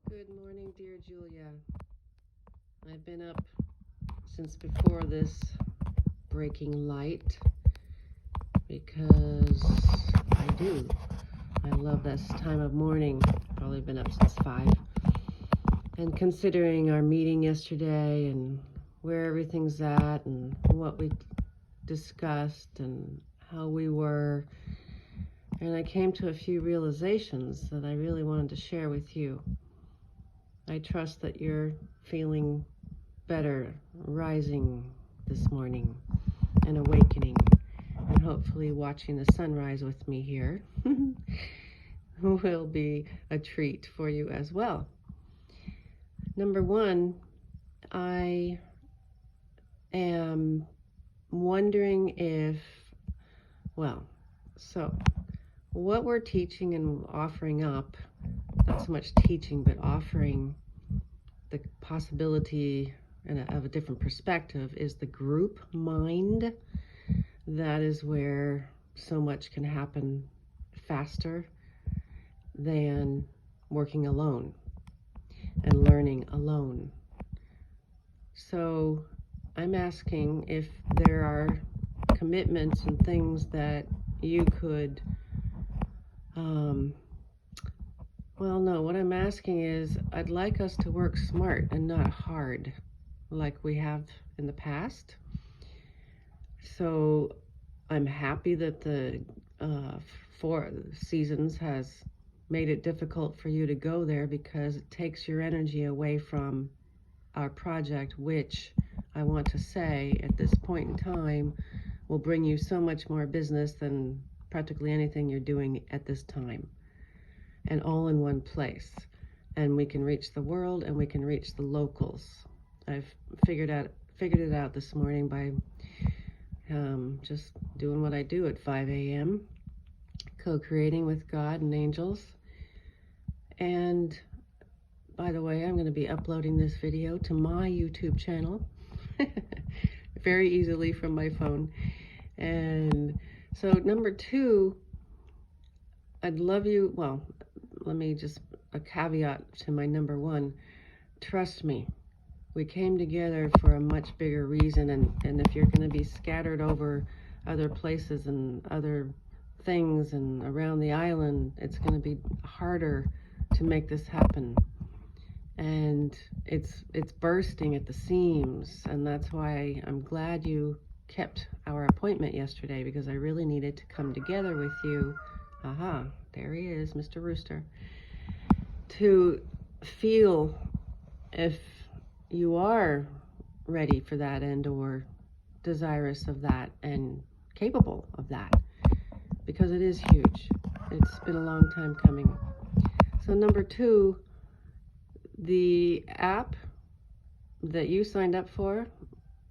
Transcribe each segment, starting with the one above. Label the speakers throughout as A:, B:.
A: Good morning, dear Julia. I've been up since before this breaking light because I love this time of morning. Probably been up since 5. And considering our meeting yesterday and where everything's at and what we discussed and how we were, and I came to a few realizations that I really wanted to share with you. I trust that you're feeling better, rising this morning and awakening, and hopefully watching the sunrise with me here will be a treat for you as well. Number one, I am wondering if, what we're teaching and offering up, not so much teaching, but offering the possibility of a different perspective, is the group mind. That is where so much can happen faster than working alone and learning alone. So I'm asking if there are commitments and things that you could, what I'm asking is, I'd like us to work smart and not hard like we have in the past. So I'm happy that the 4 seasons has made it difficult for you to go there, because it takes your energy away from our project, which I want to say at this point in time will bring you so much more business than practically anything you're doing at this time, and all in one place. And we can reach the world and we can reach the locals. I've figured it out this morning by just doing what I do at 5 a.m., co-creating with God and angels. And by the way, I'm going to be uploading this video to my YouTube channel very easily from my phone. And so number 2, I'd love you, let me just, a caveat to my number 1, trust me, we came together for a much bigger reason, and if you're going to be scattered over other places and other things and around the island, it's going to be harder to make this happen. And it's bursting at the seams, and that's why I'm glad you kept our appointment yesterday, because I really needed to come together with you. Aha, there he is, Mr. Rooster. To feel if you are ready for that, and or desirous of that and capable of that, because it is huge. It's been a long time coming. So number 2, the app that you signed up for,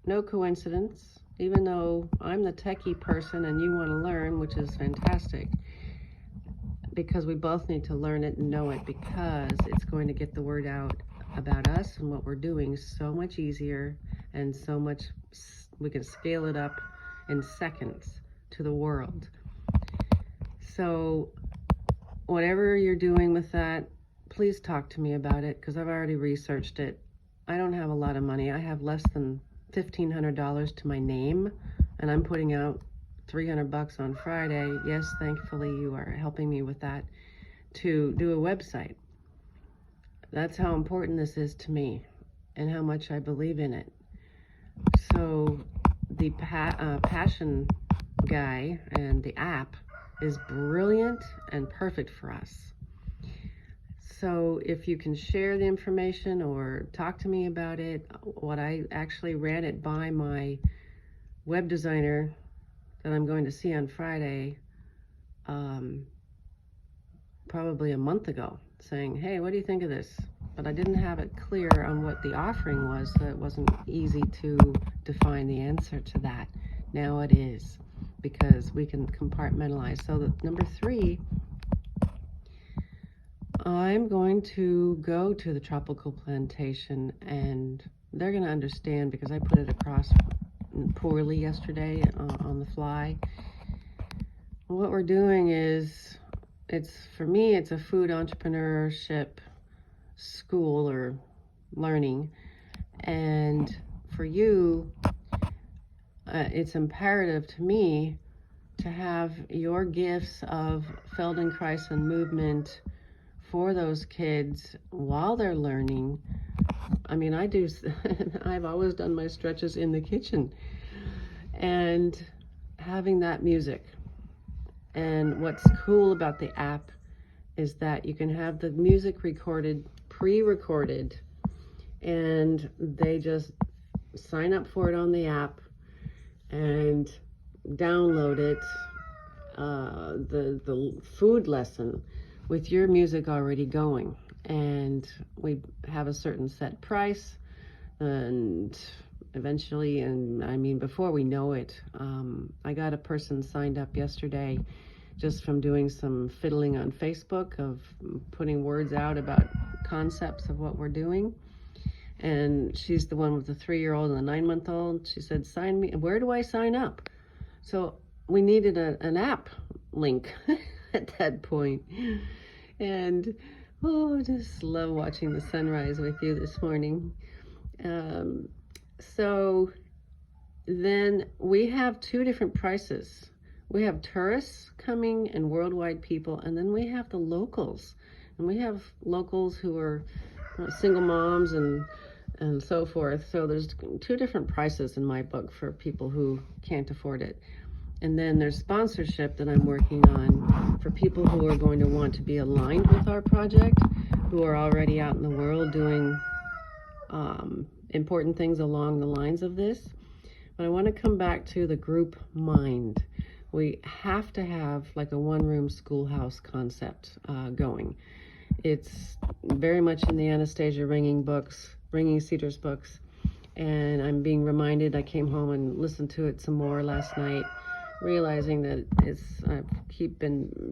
A: no coincidence, even though I'm the techie person and you want to learn, which is fantastic, because we both need to learn it and know it, because it's going to get the word out about us and what we're doing so much easier, and so much we can scale it up in seconds to the world. So whatever you're doing with that, please talk to me about it, because I've already researched it. I don't have a lot of money. I have less than $1,500 to my name, and I'm putting out $300 on Friday. Yes, thankfully you are helping me with that, to do a website. That's how important this is to me and how much I believe in it. So the passion guy and the app is brilliant and perfect for us. So if you can share the information or talk to me about it, what I actually ran it by my web designer that I'm going to see on Friday, probably a month ago, saying, hey, what do you think of this? But I didn't have it clear on what the offering was, so it wasn't easy to define the answer to that. Now it is, because we can compartmentalize. So the number 3, I'm going to go to the tropical plantation, and they're going to understand, because I put it across poorly yesterday on the fly. What we're doing is, for me, it's a food entrepreneurship school or learning. And for you, it's imperative to me to have your gifts of Feldenkrais and movement for those kids while they're learning. I mean, I've always done my stretches in the kitchen, and having that music. And what's cool about the app is that you can have the music recorded, pre-recorded, and they just sign up for it on the app and download it, the food lesson with your music already going. And we have a certain set price, and eventually, and I mean before we know it, I got a person signed up yesterday just from doing some fiddling on Facebook of putting words out about concepts of what we're doing. And she's the one with the 3-year-old and the 9-month-old. She said, sign me. Where do I sign up? So we needed an app link at that point. And I just love watching the sunrise with you this morning. So then we have 2 different prices. We have tourists coming and worldwide people, and then we have the locals. And we have locals who are single moms and so forth. So there's 2 different prices in my book for people who can't afford it. And then there's sponsorship that I'm working on for people who are going to want to be aligned with our project, who are already out in the world doing important things along the lines of this. But I want to come back to the group mind. We have to have like a one-room schoolhouse concept going. It's very much in the Anastasia Ringing Cedars books, and I'm being reminded. I came home and listened to it some more last night, realizing that I keep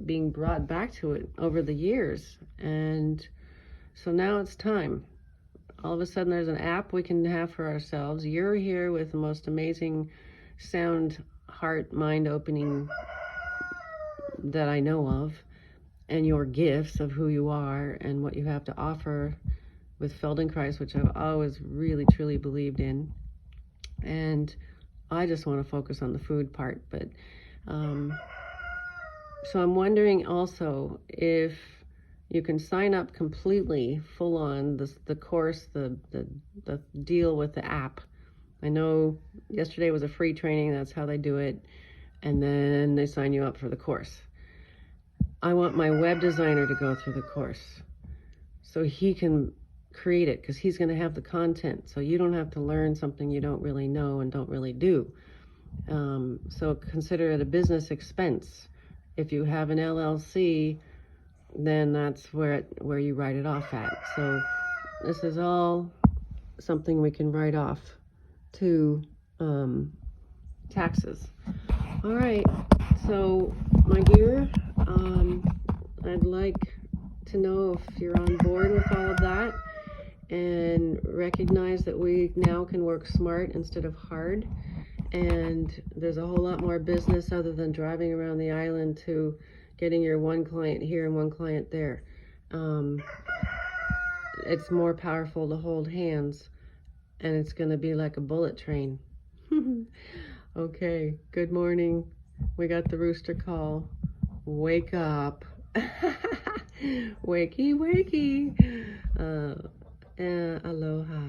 A: being brought back to it over the years, and so now it's time. All of a sudden there's an app we can have for ourselves. You're here with the most amazing sound, heart, mind opening that I know of, and your gifts of who you are and what you have to offer with Feldenkrais, which I've always really truly believed in. And I just want to focus on the food part. But so I'm wondering also if you can sign up completely full on the course, the deal with the app. I know yesterday was a free training, that's how they do it, and then they sign you up for the course. I want my web designer to go through the course so he can create it, because he's going to have the content, so you don't have to learn something you don't really know and don't really do. So consider it a business expense. If you have an LLC, then that's where you write it off at. So this is all something we can write off to taxes. All right, so my dear, I'd like to know if you're on board with all of that and recognize that we now can work smart instead of hard. And there's a whole lot more business other than driving around the island to getting your one client here and one client there. It's more powerful to hold hands, and it's going to be like a bullet train. Okay, good morning. We got the rooster call. Wake up. Wakey, wakey. Aloha.